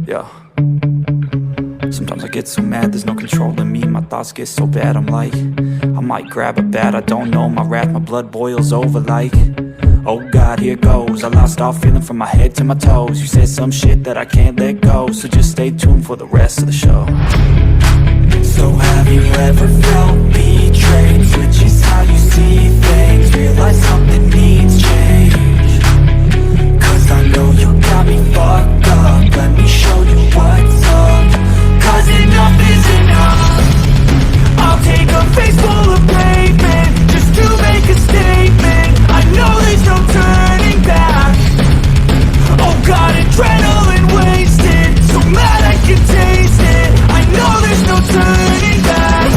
Yeah. Sometimes I get so mad, there's no controlling me. My thoughts get so bad, I'm like, I might grab a bat, I don't know. My wrath, my blood boils over like, oh God, here goes. I lost all feeling from my head to my toes. You said some shit that I can't let go, so just stay tuned for the rest of the show. So have you ever felt betrayed? Switches how you see things, realize something needs change. Cause I know you got me fucked up, let me show you what's up. Cause enough is enough. I'll take a face full of pavement just to make a statement. I know there's no turning back. Oh God, adrenaline wasted, so mad I can taste it. I know there's no turning back.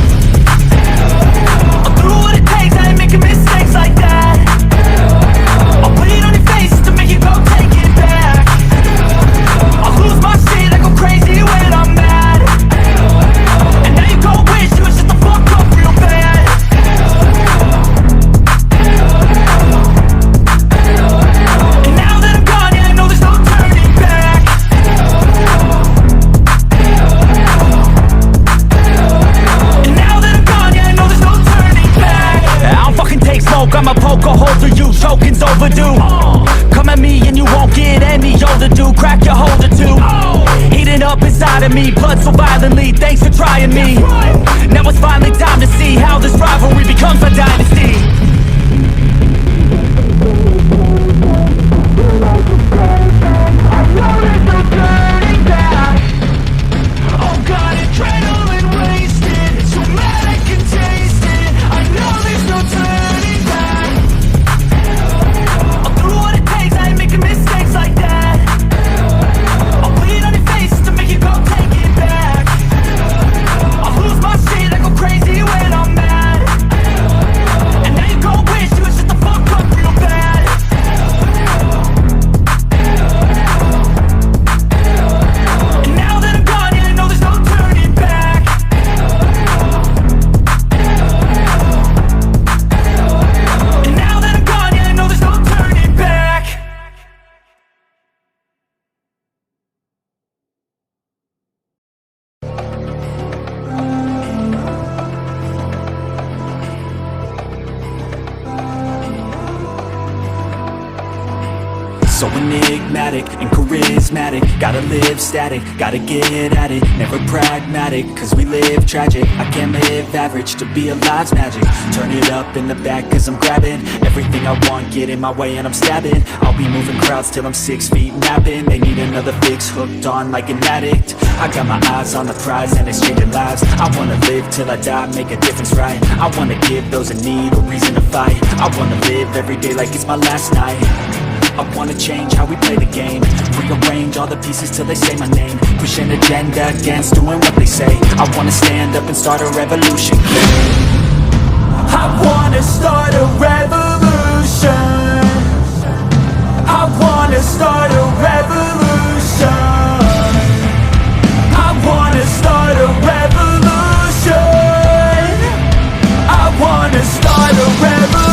I'll do what it takes, I ain't making mistakes like that. I'll put it on your face to make you go take it back. I'll lose my shit, I go crazy when I'm mad. And now you go wish you would shut the fuck up real bad. And now that I'm gone, yeah, I know there's no turning back. And now that I'm gone, yeah, I know there's no turning back. I don't fucking take smoke, I'ma poke a hole through you. Choking's overdue. Come at me and you won't get any older, dude. Crack your holder too. Heating up inside of me, blood so violently. Thanks for trying me. Now it's finally time to see how this rivalry becomes a dynasty. I know there's no turning back. Oh God, adrenaline wasted, so mad I can taste it. I know there's no turning back. I'll do what it takes, I ain't making mistakes like that. I'll bleed on your face to make you go take it back. I'll lose my shit, I go crazy when I'm mad. And now you go wish you would shut the fuck up real bad. And now that I'm gone, yeah, I know there's no turning back. And now that I'm gone, yeah, I know there's no turning back. So enigmatic and charismatic, gotta live static, gotta get at it, never pragmatic, cause we live tragic. I can't live average, to be alive's magic. Turn it up in the back cause I'm grabbing everything I want, get in my way and I'm stabbing. I'll be moving crowds till I'm 6 feet napping. They need another fix, hooked on like an addict. I got my eyes on the prize and exchanging lives. I wanna live till I die, make a difference right. I wanna give those in need a reason to fight. I wanna live every day like it's my last night. I wanna change how we play the game, rearrange all the pieces till they say my name. Push an agenda against doing what they say. I wanna stand up and start a revolution. I wanna start a revolution. I wanna start a revolution. I wanna start a revolution. I wanna start a revolution.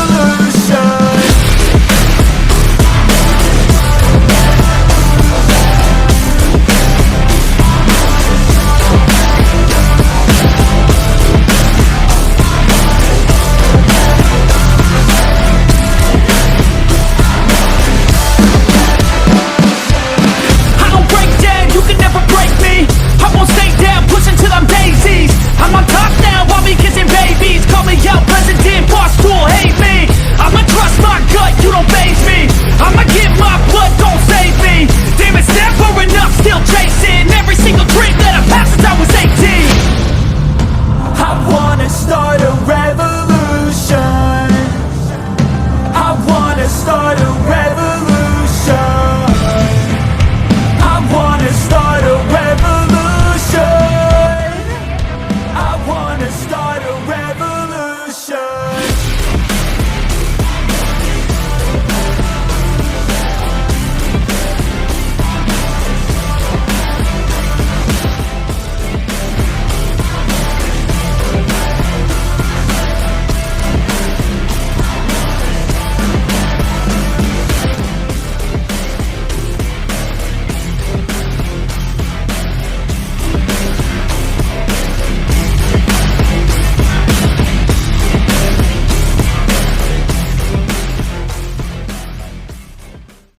start around